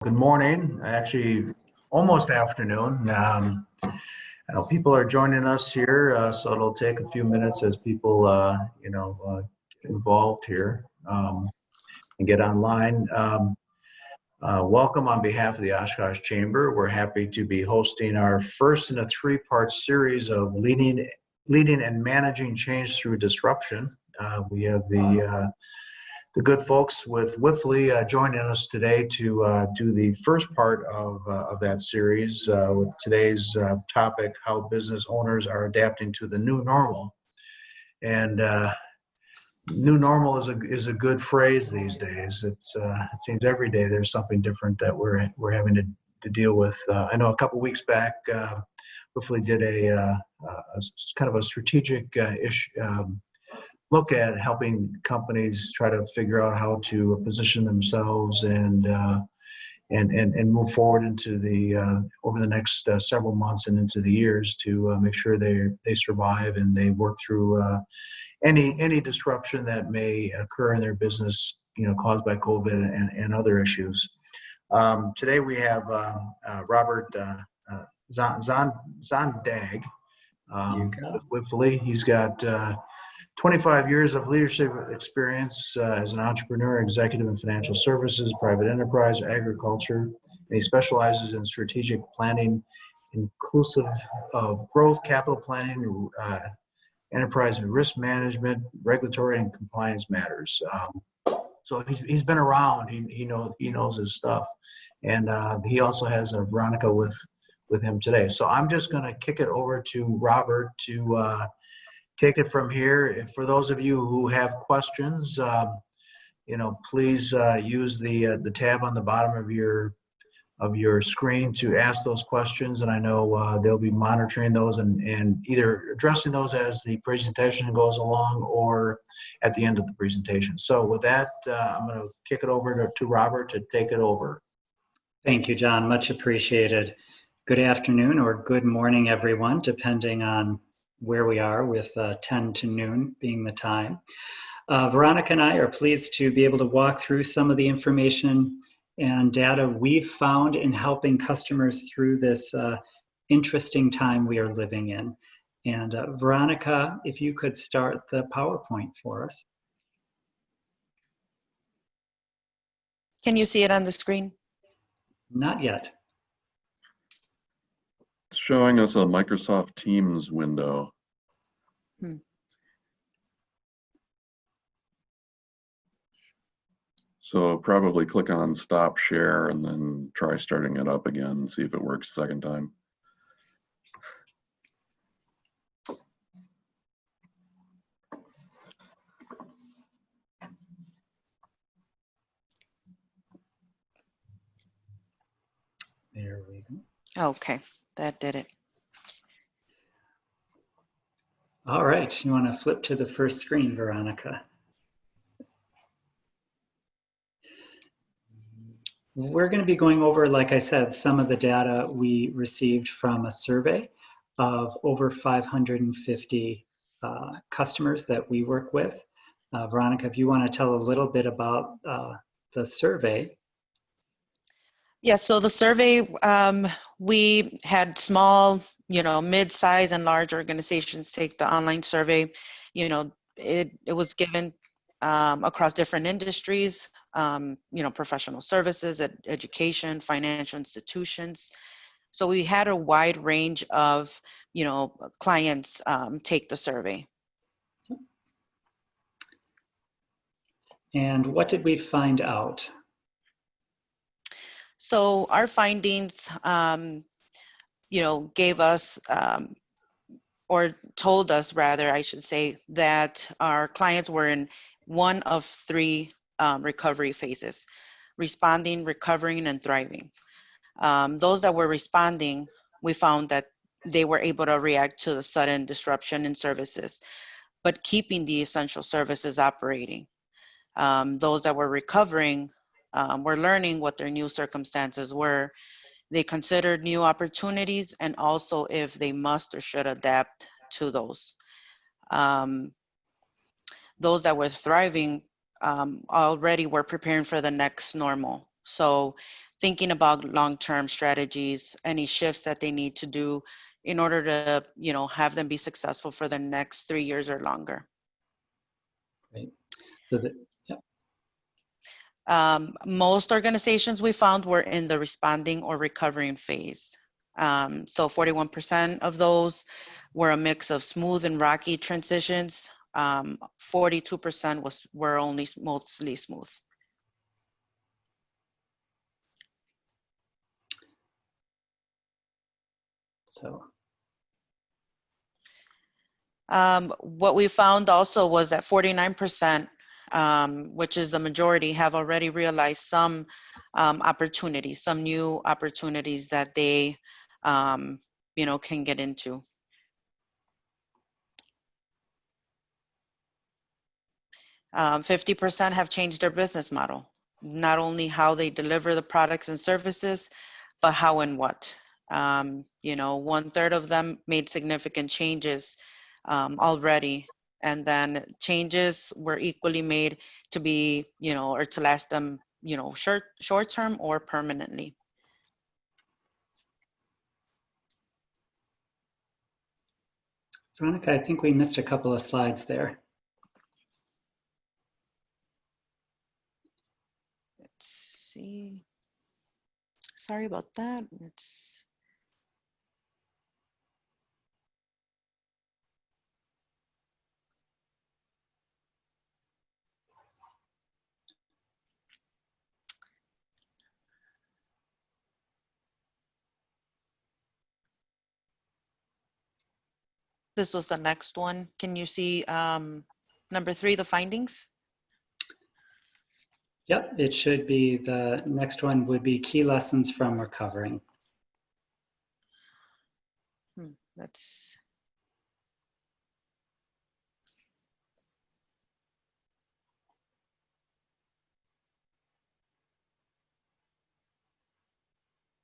Good morning, actually almost afternoon. I know people are joining us here, so it'll take a few minutes as people, get involved here and get online. Welcome on behalf of the Oshkosh Chamber. We're happy to be hosting our first in a three-part series of leading and managing change through disruption. We have the good folks with Wipfli joining us today to do the first part of that series with today's topic, how business owners are adapting to the new normal. And new normal is a good phrase these days. It seems every day there's something different that we're having to deal with. I know a couple weeks back, Wipfli did a kind of a strategic look at helping companies try to figure out how to position themselves and move forward into the over the next several months and into the years to make sure they survive and they work through any disruption that may occur in their business, caused by COVID and other issues. Today we have Robert Zondag with Wipfli. He's got 25 years of leadership experience as an entrepreneur, executive in financial services, private enterprise, agriculture, and he specializes in strategic planning, inclusive of growth, capital planning, enterprise and risk management, regulatory and compliance matters. So he's been around. He knows his stuff, and he also has Veronica with him today. So I'm just going to kick it over to Robert to take it from here. For those of you who have questions, please use the tab on the bottom of your screen to ask those questions. And I know they'll be monitoring those and either addressing those as the presentation goes along or at the end of the presentation. So with that, I'm going to kick it over to Robert to take it over. Thank you, John. Much appreciated. Good afternoon or good morning, everyone, depending on where we are with 10 to noon being the time. Veronica and I are pleased to be able to walk through some of the information and data we've found in helping customers through this interesting time we are living in. And Veronica, if you could start the PowerPoint for us. Can you see it on the screen? Not yet. It's showing us a Microsoft Teams window. So probably click on stop share and then try starting it up again and see if it works the second time. There we go. Okay, that did it. All right, you want to flip to the first screen, Veronica? We're going to be going over, like I said, some of the data we received from a survey of over 550 customers that we work with. Veronica, if you want to tell a little bit about the survey. Yeah, so the survey, we had small, mid-size and large organizations take the online survey. It was given across different industries, professional services, education, financial institutions. So we had a wide range of, clients take the survey. And what did we find out? So our findings, gave us, or told us rather, I should say, that our clients were in one of three recovery phases: responding, recovering, and thriving. Those that were responding, we found that they were able to react to the sudden disruption in services, but keeping the essential services operating. Those that were recovering were learning what their new circumstances were. They considered new opportunities and also if they must or should adapt to those. Those that were thriving already were preparing for the next normal. So thinking about long-term strategies, any shifts that they need to do in order to, have them be successful for the next 3 years or longer. Right. So that, Most organizations we found were in the responding or recovering phase. So 41% of those were a mix of smooth and rocky transitions. 42% were only mostly smooth. so What we found also was that 49%, which is the majority, have already realized some opportunities, some new opportunities that they, can get into. Um, 50% have changed their business model, not only how they deliver the products and services, but how and what. 1/3 of them made significant changes already. And then changes were equally made to be, or to last them, short term or permanently. Veronica, I think we missed a couple of slides there. Let's see. Sorry about that. It's This was the next one. Can you see number 3, the findings? Yep, it should be, the next one would be key lessons from recovering. Let's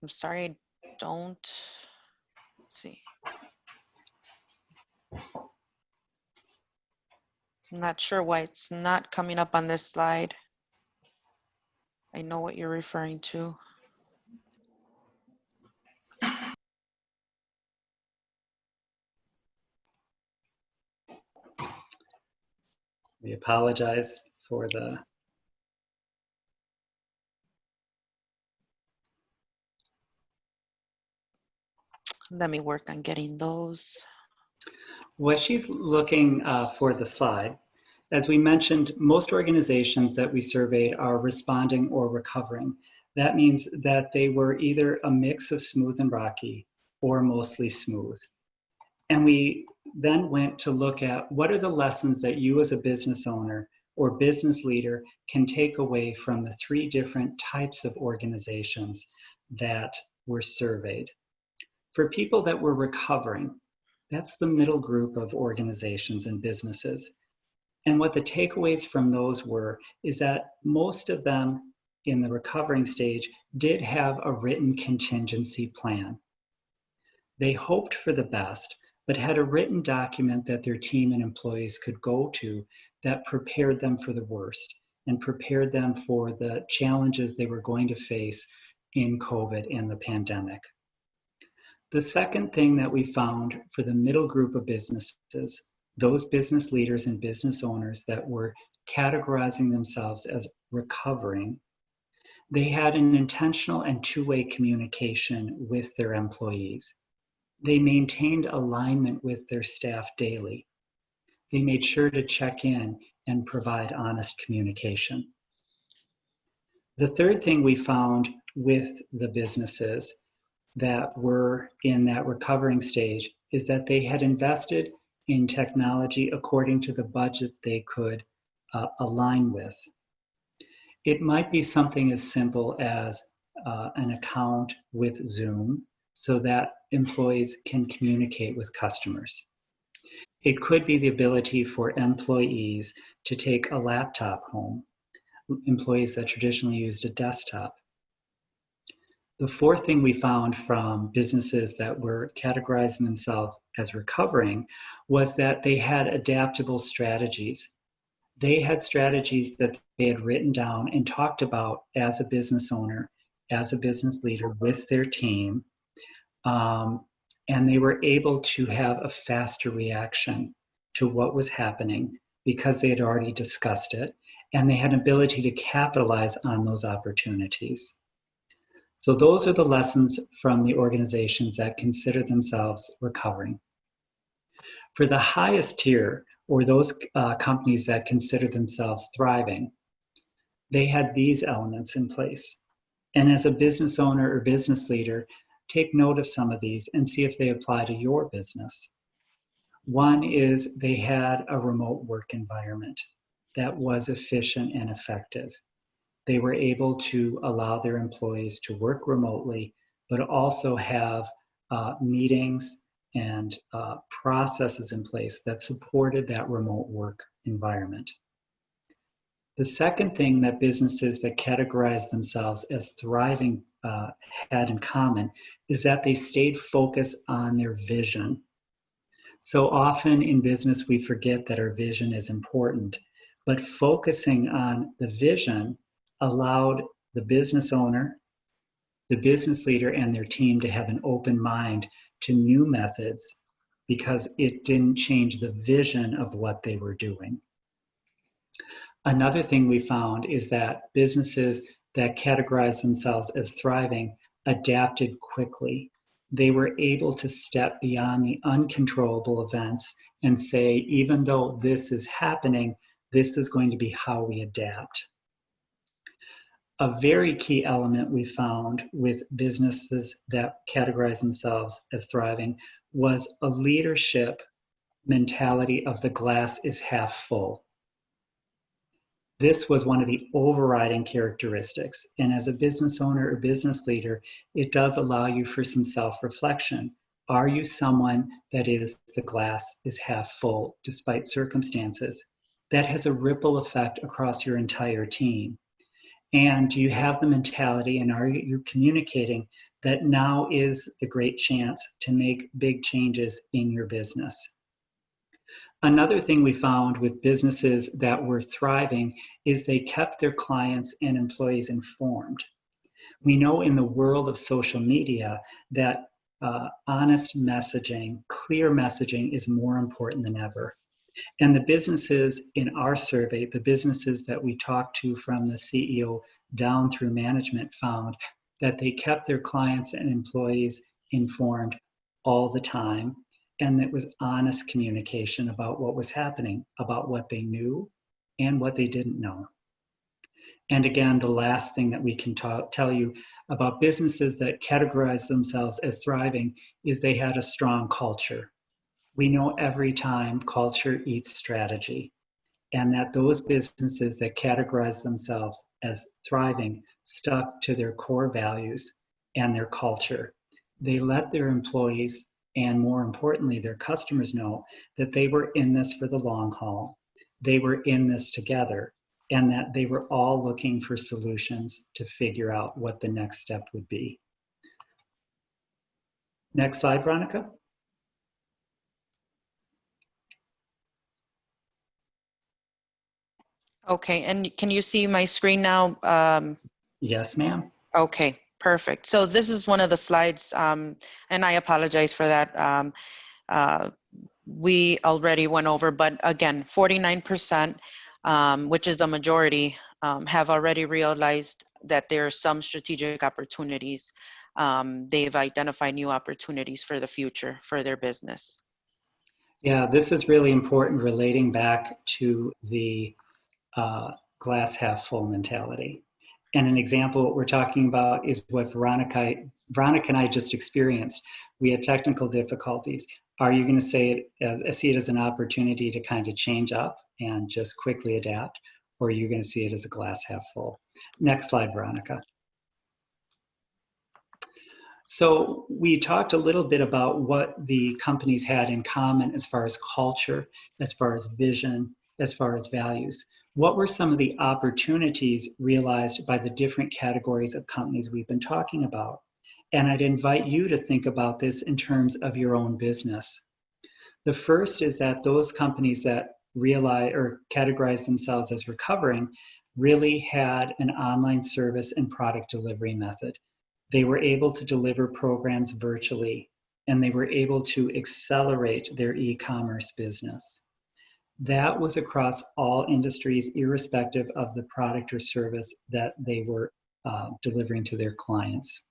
I'm sorry, I don't let's see. I'm not sure why it's not coming up on this slide. I know what you're referring to. We apologize for the Let me work on getting those. What she's looking for the slide, as we mentioned, most organizations that we surveyed are responding or recovering. That means that they were either a mix of smooth and rocky or mostly smooth. And we then went to look at what are the lessons that you as a business owner or business leader can take away from the 3 different types of organizations that were surveyed. For people that were recovering, that's the middle group of organizations and businesses. And what the takeaways from those were is that most of them in the recovering stage did have a written contingency plan. They hoped for the best, but had a written document that their team and employees could go to that prepared them for the worst and prepared them for the challenges they were going to face in COVID and the pandemic. The second thing that we found for the middle group of businesses, those business leaders and business owners that were categorizing themselves as recovering, they had an intentional and 2-way communication with their employees. They maintained alignment with their staff daily. They made sure to check in and provide honest communication. The third thing we found with the businesses that were in that recovering stage is that they had invested in technology according to the budget they could align with. It might be something as simple as an account with Zoom so that employees can communicate with customers. It could be the ability for employees to take a laptop home, employees that traditionally used a desktop. The fourth thing we found from businesses that were categorizing themselves as recovering was that they had adaptable strategies. They had strategies that they had written down and talked about as a business owner as a business leader with their team, and they were able to have a faster reaction to what was happening because they had already discussed it, and they had an ability to capitalize on those opportunities. So those are the lessons from the organizations that consider themselves recovering. For the highest tier, or those companies that consider themselves thriving, they had these elements in place. And as a business owner or business leader, take note of some of these and see if they apply to your business. One is they had a remote work environment that was efficient and effective. They were able to allow their employees to work remotely, but also have meetings and processes in place that supported that remote work environment. The second thing that businesses that categorize themselves as thriving had in common is that they stayed focused on their vision. So often in business, we forget that our vision is important, but focusing on the vision allowed the business owner, the business leader, and their team to have an open mind to new methods because it didn't change the vision of what they were doing. Another thing we found is that businesses that categorize themselves as thriving adapted quickly. They were able to step beyond the uncontrollable events and say, even though this is happening, this is going to be how we adapt. A very key element we found with businesses that categorize themselves as thriving was a leadership mentality of the glass is half full. This was one of the overriding characteristics. And as a business owner or business leader, it does allow you for some self-reflection. Are you someone that is the glass is half full despite circumstances? That has a ripple effect across your entire team. And do you have the mentality, and are you communicating that now is the great chance to make big changes in your business? Another thing we found with businesses that were thriving is they kept their clients and employees informed. We know in the world of social media that honest messaging, clear messaging is more important than ever. And the businesses in our survey, the businesses that we talked to from the CEO down through management, found that they kept their clients and employees informed all the time. And it was honest communication about what was happening, about what they knew and what they didn't know. And again, the last thing that we can tell you about businesses that categorize themselves as thriving is they had a strong culture. We know every time culture eats strategy, and that those businesses that categorize themselves as thriving stuck to their core values and their culture. They let their employees and, more importantly, their customers know that they were in this for the long haul. They were in this together, and that they were all looking for solutions to figure out what the next step would be. Next slide, Veronica. Okay, and can you see my screen now? Yes, ma'am. Okay, perfect. So this is one of the slides, and I apologize for that. We already went over, but again, 49%, which is the majority, have already realized that there are some strategic opportunities. They've identified new opportunities for the future for their business. Yeah, this is really important, relating back to the glass half full mentality. And an example what we're talking about is what Veronica and I just experienced. We had technical difficulties. Are you going to see it as an opportunity to kind of change up and just quickly adapt? Or are you going to see it as a glass half full? Next slide, Veronica. So we talked a little bit about what the companies had in common as far as culture, as far as vision, as far as values. What were some of the opportunities realized by the different categories of companies we've been talking about? And I'd invite you to think about this in terms of your own business. The first is that those companies that realize or categorize themselves as recovering really had an online service and product delivery method. They were able to deliver programs virtually, and they were able to accelerate their e-commerce business. That was across all industries, irrespective of the product or service that they were delivering to their clients.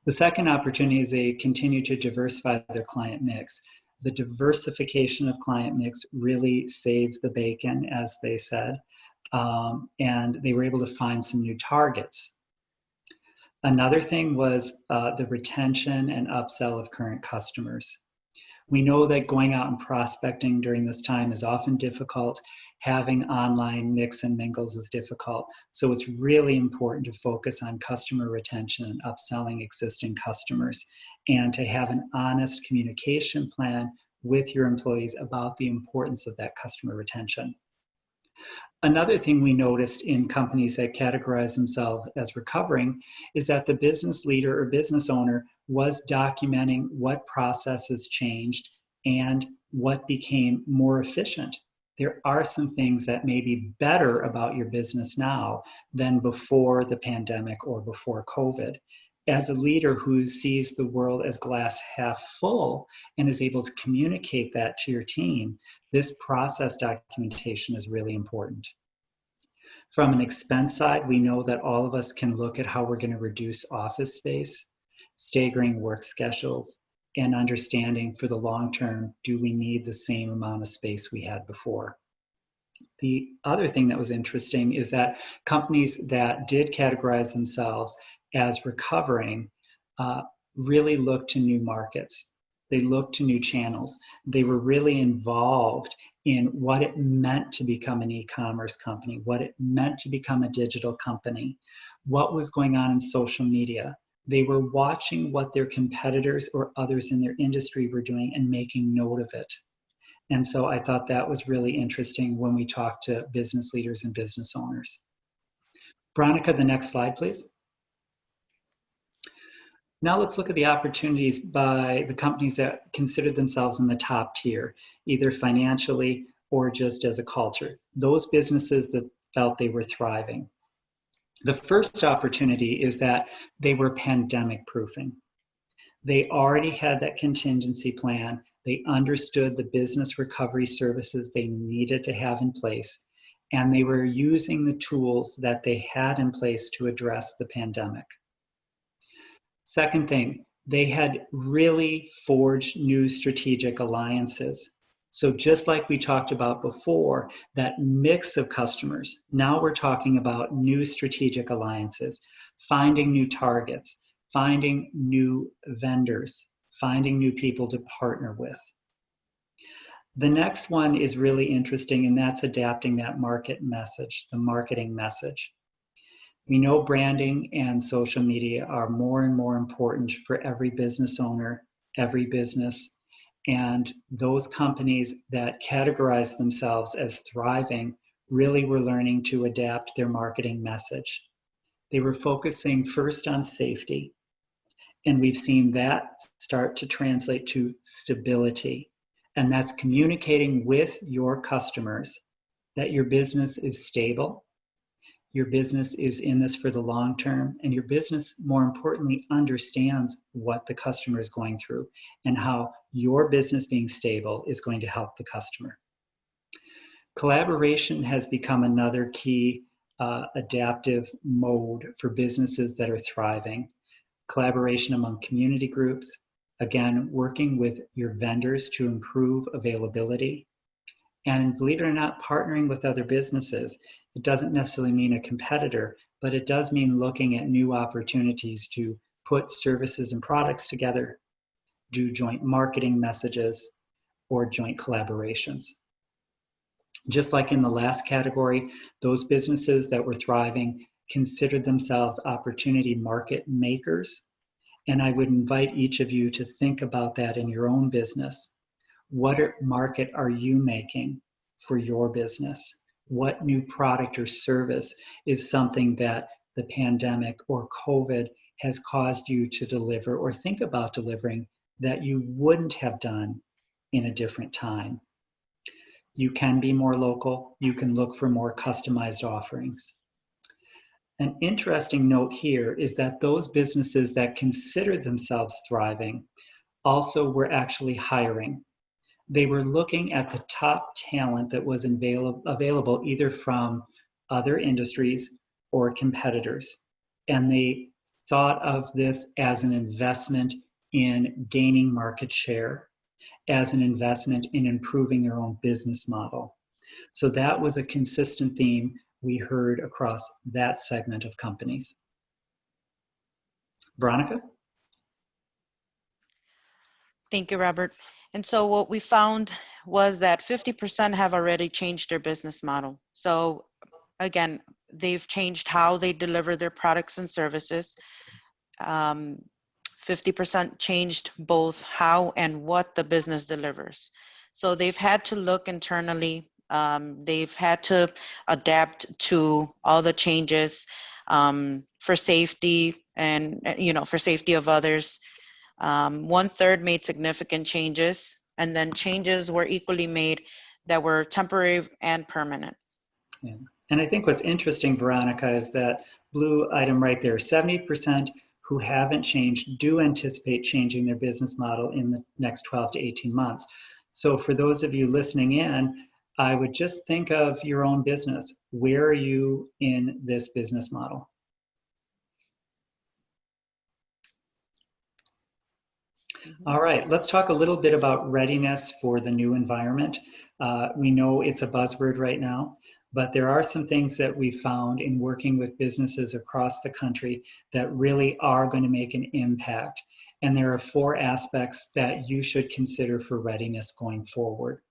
The second opportunity is they continue to diversify their client mix. The diversification of client mix really saved the bacon, as they said, and they were able to find some new targets. Another thing was the retention and upsell of current customers. We know that going out and prospecting during this time is often difficult. Having online mix and mingles is difficult. So it's really important to focus on customer retention and upselling existing customers, and to have an honest communication plan with your employees about the importance of that customer retention. Another thing we noticed in companies that categorize themselves as recovering is that the business leader or business owner was documenting what processes changed and what became more efficient. There are some things that may be better about your business now than before the pandemic or before COVID. As a leader who sees the world as glass half full and is able to communicate that to your team, this process documentation is really important. From an expense side, we know that all of us can look at how we're going to reduce office space, staggering work schedules, and understanding for the long term, do we need the same amount of space we had before? The other thing that was interesting is that companies that did categorize themselves as recovering really looked to new markets. They looked to new channels. They were really involved in what it meant to become an e-commerce company, what it meant to become a digital company, what was going on in social media. They were watching what their competitors or others in their industry were doing and making note of it. And so I thought that was really interesting when we talked to business leaders and business owners. Veronica, the next slide, please. Now let's look at the opportunities by the companies that considered themselves in the top tier, either financially or just as a culture. Those businesses that felt they were thriving. The first opportunity is that they were pandemic proofing. They already had that contingency plan. They understood the business recovery services they needed to have in place, and they were using the tools that they had in place to address the pandemic. Second thing, they had really forged new strategic alliances. So just like we talked about before, that mix of customers, now we're talking about new strategic alliances, finding new targets, finding new vendors, finding new people to partner with. The next one is really interesting, and that's adapting that market message, the marketing message. We know branding and social media are more and more important for every business owner, every business, and those companies that categorize themselves as thriving really were learning to adapt their marketing message. They were focusing first on safety, and we've seen that start to translate to stability, and that's communicating with your customers that your business is stable, your business is in this for the long term, and your business, more importantly, understands what the customer is going through and how your business being stable is going to help the customer. Collaboration has become another key adaptive mode for businesses that are thriving. Collaboration among community groups, again, working with your vendors to improve availability. And believe it or not, partnering with other businesses. It doesn't necessarily mean a competitor, but it does mean looking at new opportunities to put services and products together, do joint marketing messages, or joint collaborations. Just like in the last category, those businesses that were thriving considered themselves opportunity market makers. And I would invite each of you to think about that in your own business. What market are you making for your business? What new product or service is something that the pandemic or COVID has caused you to deliver or think about delivering that you wouldn't have done in a different time? You can be more local. You can look for more customized offerings. An interesting note here is that those businesses that considered themselves thriving also were actually hiring. They were looking at the top talent that was available either from other industries or competitors. And they thought of this as an investment in gaining market share, as an investment in improving their own business model. So that was a consistent theme we heard across that segment of companies. Veronica? Thank you, Robert. And so what we found was that 50% have already changed their business model. So again, they've changed how they deliver their products and services. 50% changed both how and what the business delivers. So they've had to look internally. They've had to adapt to all the changes for safety and, for safety of others. 1/3 made significant changes, and then changes were equally made that were temporary and permanent. Yeah. And I think what's interesting, Veronica, is that blue item right there, 70% who haven't changed do anticipate changing their business model in the next 12 to 18 months. So for those of you listening in, I would just think of your own business. Where are you in this business model? All right, let's talk a little bit about readiness for the new environment. We know it's a buzzword right now, but there are some things that we found in working with businesses across the country that really are going to make an impact. And there are 4 aspects that you should consider for readiness going forward.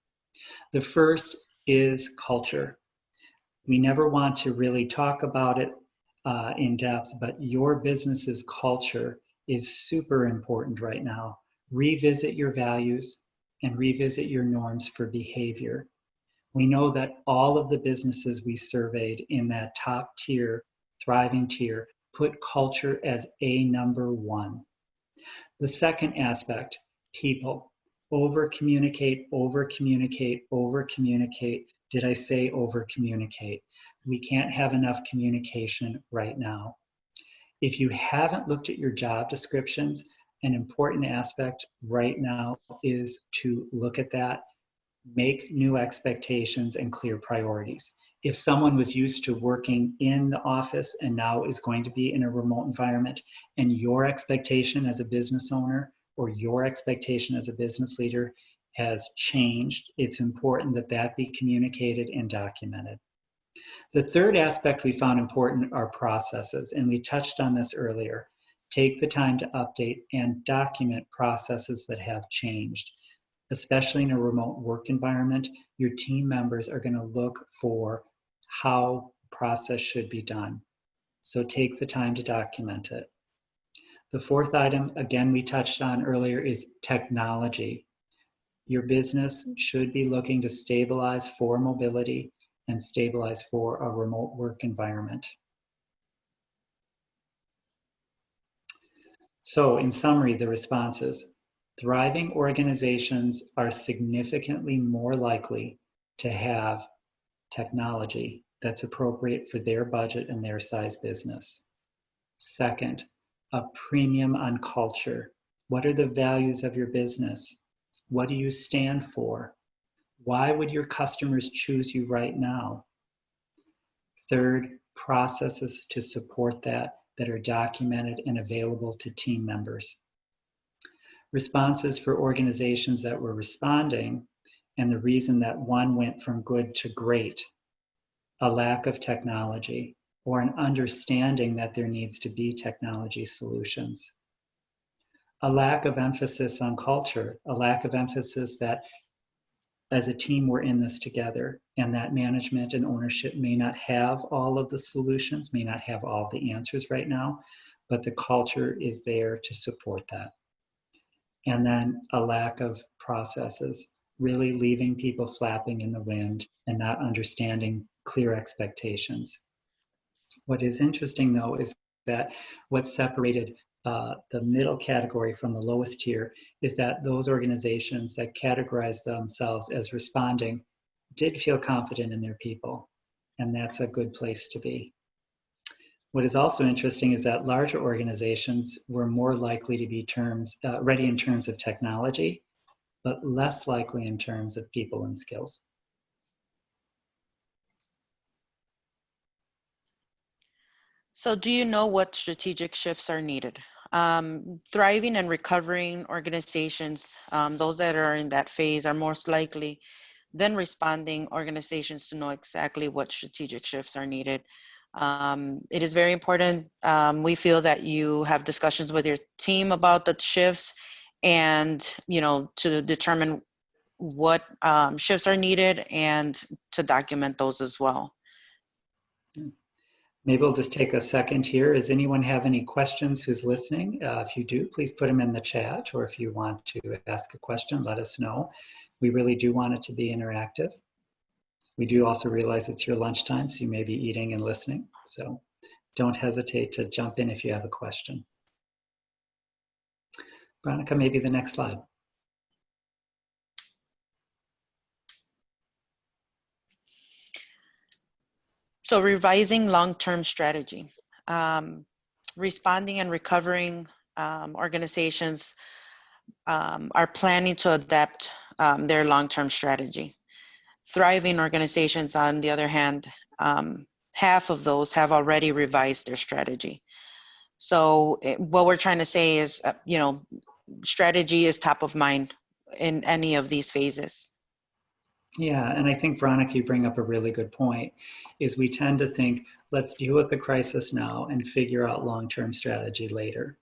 The first is culture. We never want to really talk about it in depth, but your business's culture is super important right now. Revisit your values and revisit your norms for behavior. We know that all of the businesses we surveyed in that top tier, thriving tier, put culture as number 1. The second aspect, people. Over-communicate, over-communicate, over-communicate. Did I say over-communicate? We can't have enough communication right now. If you haven't looked at your job descriptions, an important aspect right now is to look at that, make new expectations and clear priorities. If someone was used to working in the office and now is going to be in a remote environment, and your expectation as a business owner or your expectation as a business leader has changed, it's important that that be communicated and documented. The third aspect we found important are processes, and we touched on this earlier. Take the time to update and document processes that have changed. Especially in a remote work environment, your team members are going to look for how process should be done. So take the time to document it. The fourth item, again, we touched on earlier, is technology. Your business should be looking to stabilize for mobility and stabilize for a remote work environment. So in summary, the responses. Thriving organizations are significantly more likely to have technology that's appropriate for their budget and their size business. Second, a premium on culture. What are the values of your business? What do you stand for? Why would your customers choose you right now? Third, processes to support that are documented and available to team members. Responses for organizations that were responding, and the reason that one went from good to great: a lack of technology or an understanding that there needs to be technology solutions. A lack of emphasis on culture, a lack of emphasis that as a team we're in this together, and that management and ownership may not have all of the solutions, may not have all the answers right now, but the culture is there to support that. And then a lack of processes, really leaving people flapping in the wind and not understanding clear expectations. What is interesting though is that what separated the middle category from the lowest tier is that those organizations that categorize themselves as responding did feel confident in their people, and that's a good place to be. What is also interesting is that larger organizations were more likely to be ready in terms of technology, but less likely in terms of people and skills. So do you know what strategic shifts are needed? Thriving and recovering organizations, those that are in that phase, are most likely than responding organizations to know exactly what strategic shifts are needed. It is very important. We feel that you have discussions with your team about the shifts, and to determine what shifts are needed and to document those as well. Maybe we'll just take a second here. Does anyone have any questions who's listening? If you do, please put them in the chat, or if you want to ask a question, let us know. We really do want it to be interactive. We do also realize it's your lunchtime, so you may be eating and listening. So don't hesitate to jump in if you have a question. Veronica, maybe the next slide. So revising long-term strategy. Responding and recovering organizations are planning to adapt their long-term strategy. Thriving organizations, on the other hand, half of those have already revised their strategy. So what we're trying to say is, strategy is top of mind in any of these phases. Yeah, and I think, Veronica, you bring up a really good point, is we tend to think, let's deal with the crisis now and figure out long-term strategy later.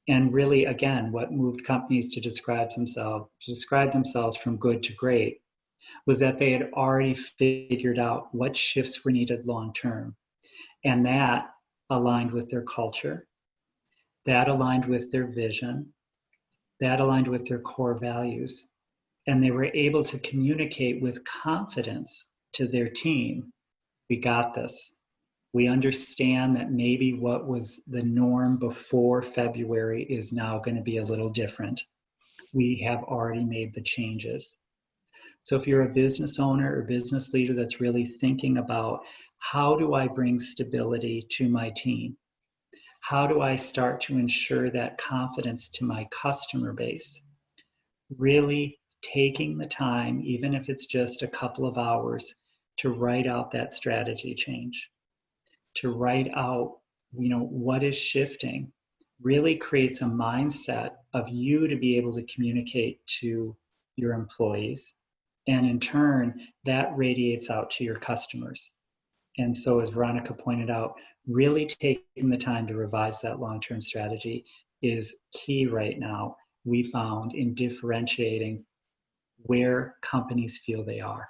And really, again, what moved companies to describe themselves from good to great was that they had already figured out what shifts were needed long-term. And that aligned with their culture, that aligned with their vision, that aligned with their core values. And they were able to communicate with confidence to their team, we got this. We understand that maybe what was the norm before February is now going to be a little different. We have already made the changes. So if you're a business owner or business leader that's really thinking about, how do I bring stability to my team? How do I start to ensure that confidence to my customer base? Really taking the time, even if it's just a couple of hours, to write out that strategy change, to write out, what is shifting, really creates a mindset of you to be able to communicate to your employees. And in turn, that radiates out to your customers. And so, as Veronica pointed out, really taking the time to revise that long-term strategy is key right now, we found, in differentiating where companies feel they are.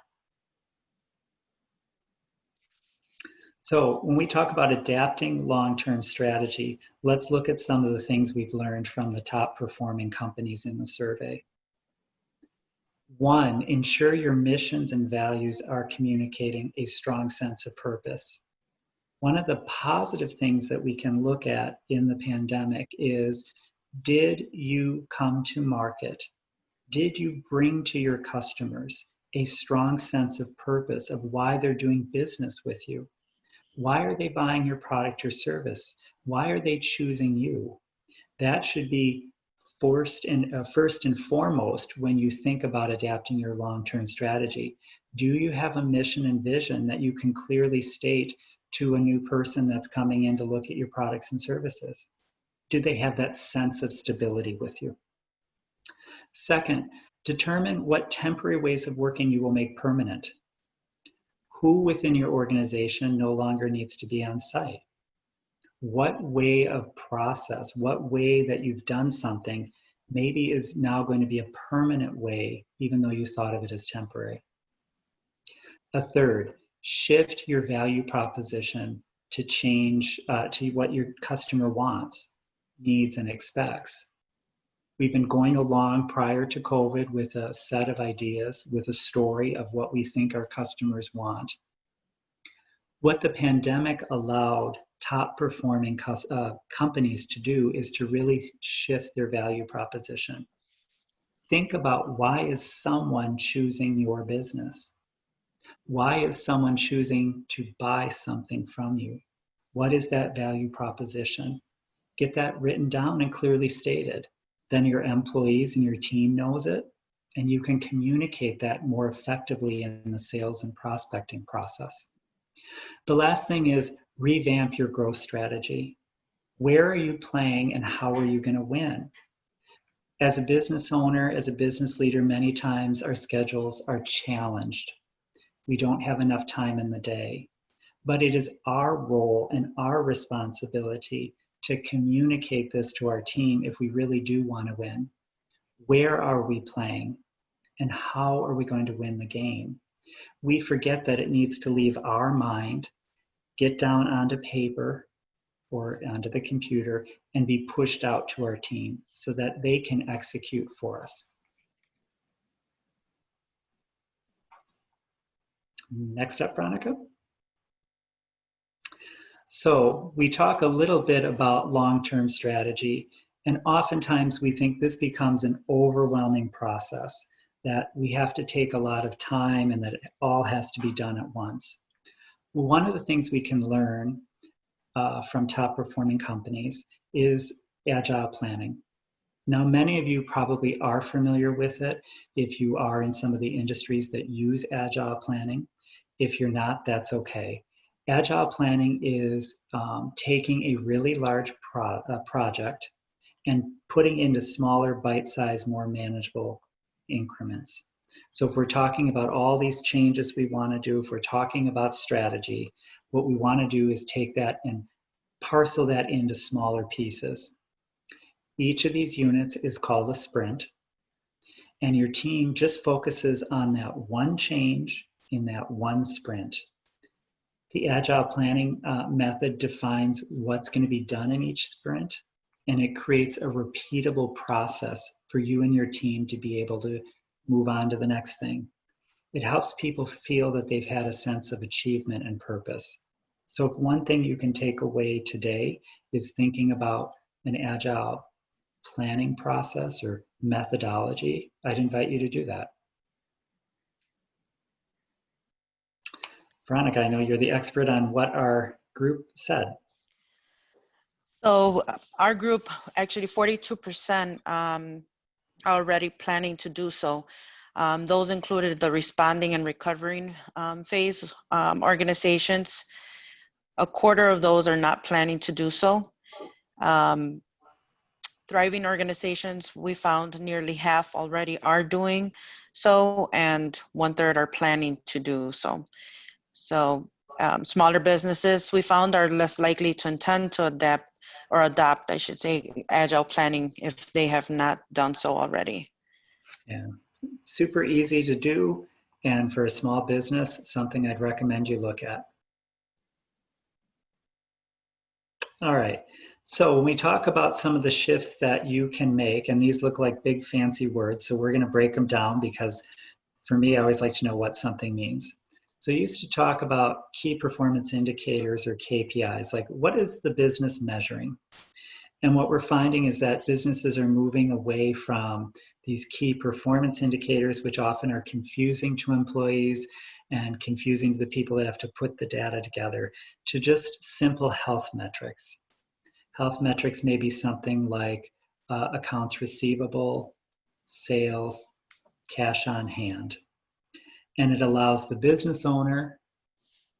So when we talk about adapting long-term strategy, let's look at some of the things we've learned from the top performing companies in the survey. 1, ensure your missions and values are communicating a strong sense of purpose. One of the positive things that we can look at in the pandemic is, did you come to market? Did you bring to your customers a strong sense of purpose of why they're doing business with you? Why are they buying your product or service? Why are they choosing you? That should be first and foremost when you think about adapting your long-term strategy. Do you have a mission and vision that you can clearly state to a new person that's coming in to look at your products and services? Do they have that sense of stability with you? Second, determine what temporary ways of working you will make permanent. Who within your organization no longer needs to be on site? What way of process, what way that you've done something maybe is now going to be a permanent way, even though you thought of it as temporary. A third, shift your value proposition to change to what your customer wants, needs, and expects. We've been going along prior to COVID with a set of ideas, with a story of what we think our customers want. What the pandemic allowed top performing companies to do is to really shift their value proposition. Think about, why is someone choosing your business? Why is someone choosing to buy something from you? What is that value proposition? Get that written down and clearly stated. Then your employees and your team knows it, and you can communicate that more effectively in the sales and prospecting process. The last thing is revamp your growth strategy. Where are you playing and how are you going to win? As a business owner, as a business leader, many times our schedules are challenged. We don't have enough time in the day. But it is our role and our responsibility to communicate this to our team if we really do want to win. Where are we playing? And how are we going to win the game? We forget that it needs to leave our mind, get down onto paper or onto the computer, and be pushed out to our team so that they can execute for us. Next up, Veronica. So we talk a little bit about long-term strategy, and oftentimes we think this becomes an overwhelming process, that we have to take a lot of time and that it all has to be done at once. Well, one of the things we can learn from top performing companies is agile planning. Now, many of you probably are familiar with it if you are in some of the industries that use agile planning. If you're not, that's okay. Agile planning is taking a really large project and putting into smaller, bite-sized, more manageable increments. So if we're talking about all these changes we want to do, if we're talking about strategy, what we want to do is take that and parcel that into smaller pieces. Each of these units is called a sprint, and your team just focuses on that one change in that one sprint. The agile planning method defines what's going to be done in each sprint, and it creates a repeatable process for you and your team to be able to move on to the next thing. It helps people feel that they've had a sense of achievement and purpose. So one thing you can take away today is thinking about an agile planning process or methodology. I'd invite you to do that. Veronica, I know you're the expert on what our group said. So our group, actually 42% already planning to do so. Those included the responding and recovering phase organizations. A quarter of those are not planning to do so. Thriving organizations, we found nearly half already are doing so, and 1/3 are planning to do so. So smaller businesses, we found, are less likely to intend to adapt, or adopt, I should say, agile planning if they have not done so already. Yeah, super easy to do, and for a small business, something I'd recommend you look at. All right, so when we talk about some of the shifts that you can make, and these look like big fancy words, so we're going to break them down because for me, I always like to know what something means. So you used to talk about key performance indicators or KPIs, like what is the business measuring? And what we're finding is that businesses are moving away from these key performance indicators, which often are confusing to employees and confusing to the people that have to put the data together, to just simple health metrics. Health metrics may be something like accounts receivable, sales, cash on hand. And it allows the business owner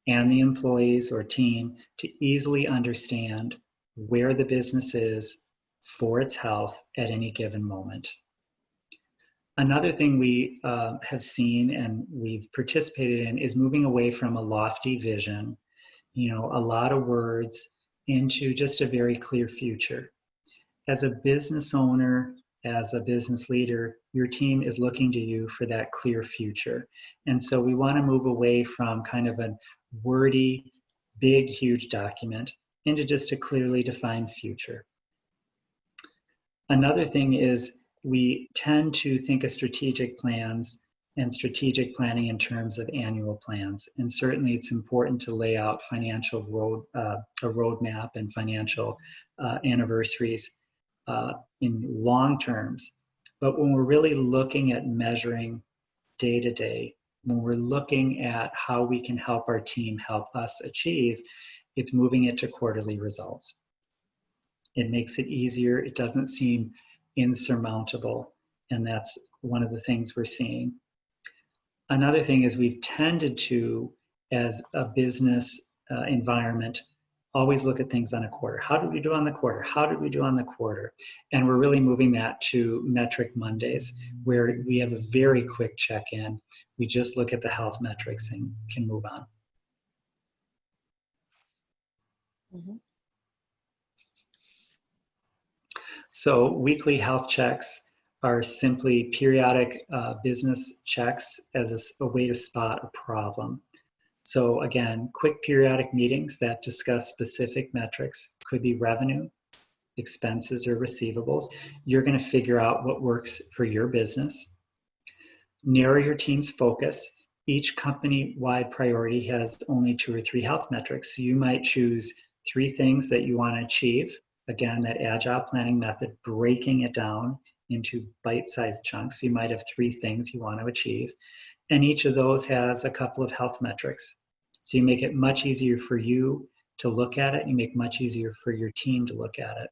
and the employees or team to easily understand where the business is for its health at any given moment. Another thing we have seen and we've participated in is moving away from a lofty vision, a lot of words, into just a very clear future. As a business owner, as a business leader, your team is looking to you for that clear future. And so we want to move away from kind of a wordy, big, huge document into just a clearly defined future. Another thing is we tend to think of strategic plans and strategic planning in terms of annual plans. And certainly it's important to lay out financial a roadmap and financial anniversaries in long terms. But when we're really looking at measuring day to day, when we're looking at how we can help our team help us achieve, it's moving it to quarterly results. It makes it easier. It doesn't seem insurmountable. And that's one of the things we're seeing. Another thing is we've tended to, as a business environment, always look at things on a quarter. How did we do on the quarter? How did we do on the quarter? And we're really moving that to Metric Mondays, where we have a very quick check-in. We just look at the health metrics and can move on. Mhm. So weekly health checks are simply periodic business checks as a way to spot a problem. So again, quick periodic meetings that discuss specific metrics, could be revenue, expenses, or receivables. You're going to figure out what works for your business. Narrow your team's focus. Each company-wide priority has only 2 or 3 health metrics. So you might choose 3 things that you want to achieve. Again, that agile planning method, breaking it down into bite-sized chunks. You might have 3 things you want to achieve. And each of those has a couple of health metrics. So you make it much easier for you to look at it. You make it much easier for your team to look at it.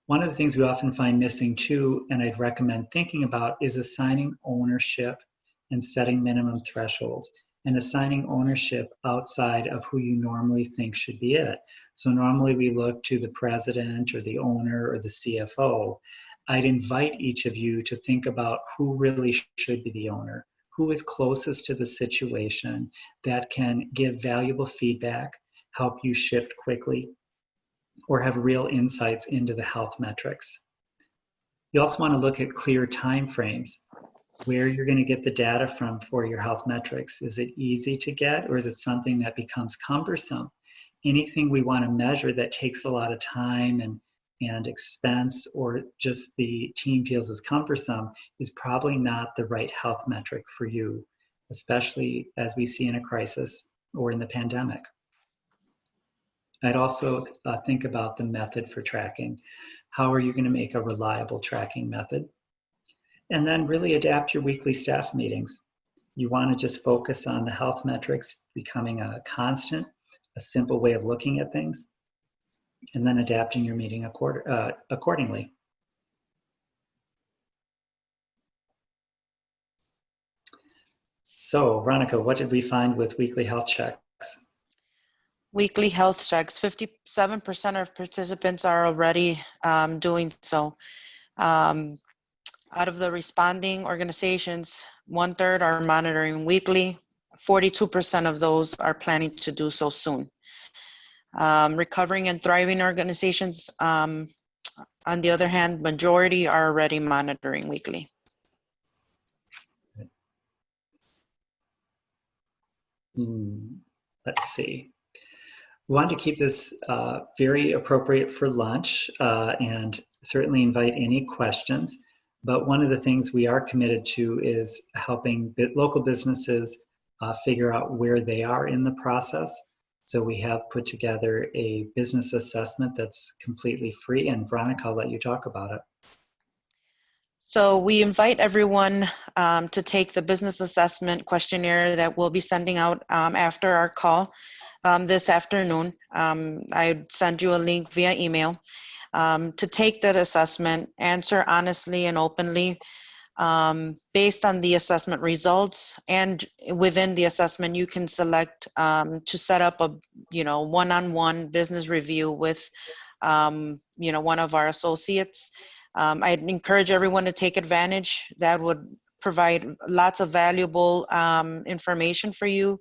One of the things we often find missing too, and I'd recommend thinking about, is assigning ownership and setting minimum thresholds, and assigning ownership outside of who you normally think should be it. So normally we look to the president or the owner or the CFO. I'd invite each of you to think about who really should be the owner, who is closest to the situation, that can give valuable feedback, help you shift quickly, or have real insights into the health metrics. You also want to look at clear timeframes, where you're going to get the data from for your health metrics. Is it easy to get, or is it something that becomes cumbersome? Anything we want to measure that takes a lot of time and expense, or just the team feels is cumbersome, is probably not the right health metric for you, especially as we see in a crisis or in the pandemic. I'd also think about the method for tracking. How are you going to make a reliable tracking method? And then really adapt your weekly staff meetings. You want to just focus on the health metrics becoming a constant, a simple way of looking at things, and then adapting your meeting accordingly. So, Veronica, what did we find with weekly health checks? Weekly health checks, 57% of participants are already doing so. Out of the responding organizations, 1/3 are monitoring weekly. 42% of those are planning to do so soon. Recovering and thriving organizations, on the other hand, majority are already monitoring weekly. Let's see. We wanted to keep this very appropriate for lunch and certainly invite any questions. But one of the things we are committed to is helping local businesses figure out where they are in the process. So we have put together a business assessment that's completely free. And Veronica, I'll let you talk about it. So we invite everyone to take the business assessment questionnaire that we'll be sending out after our call this afternoon. I'd send you a link via email to take that assessment, answer honestly and openly based on the assessment results. And within the assessment, you can select to set up a one-on-one business review with one of our associates. I'd encourage everyone to take advantage. That would provide lots of valuable information for you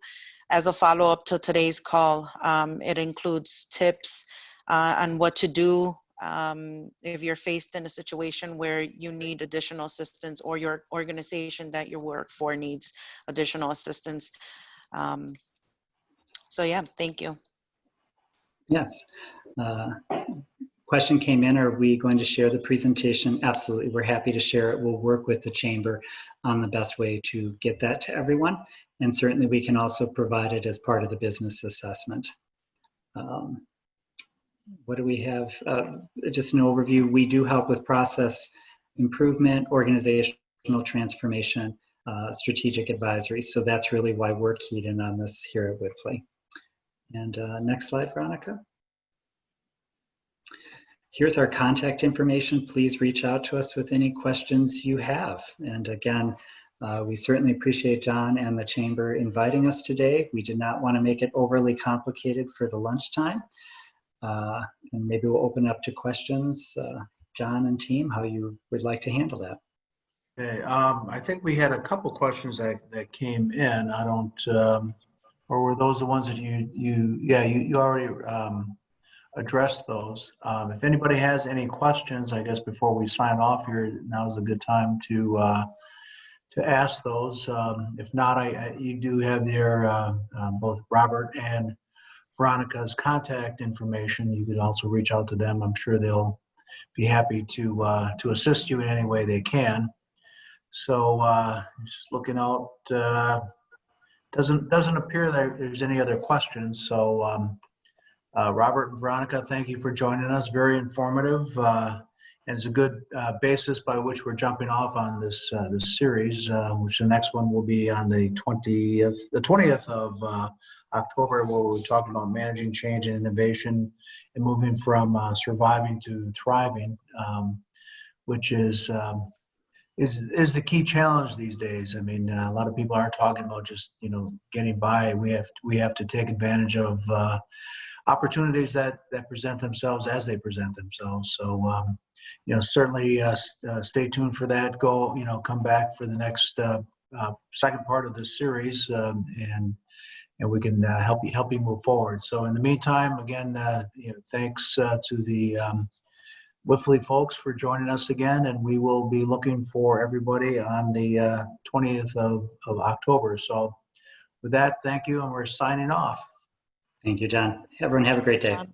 as a follow-up to today's call. It includes tips on what to do if you're faced in a situation where you need additional assistance, or your organization that you work for needs additional assistance. So yeah, thank you. Yes. Question came in, are we going to share the presentation? Absolutely, we're happy to share it. We'll work with the chamber on the best way to get that to everyone. And certainly we can also provide it as part of the business assessment. What do we have? Just an overview. We do help with process improvement, organizational transformation, strategic advisory. So that's really why we're keyed in on this here at Wipfli. And next slide, Veronica. Here's our contact information. Please reach out to us with any questions you have. And again, we certainly appreciate John and the Chamber inviting us today. We did not want to make it overly complicated for the lunchtime. And maybe we'll open up to questions. John and team, how you would like to handle that. Okay, I think we had a couple questions that came in. I don't, or were those the ones that you already addressed those. If anybody has any questions, I guess before we sign off here, now is a good time to ask those. If not, you do have their both Robert and Veronica's contact information. You could also reach out to them. I'm sure they'll be happy to assist you in any way they can. So just looking out, doesn't appear that there's any other questions. So Robert and Veronica, thank you for joining us. Very informative, and it's a good basis by which we're jumping off on this this series, which the next one will be on the 20th of October, where we're talking about managing change and innovation and moving from surviving to thriving, which is the key challenge these days. I mean, a lot of people aren't talking about just, getting by. We have to take advantage of opportunities that present themselves as they present themselves. So, certainly stay tuned for that. Come back for the next second part of this series, and we can help you move forward. So in the meantime, again, thanks to the Wipfli folks for joining us again, and we will be looking for everybody on the 20th of October. So with that, thank you, and we're signing off. Thank you, John. Everyone have a great day. John.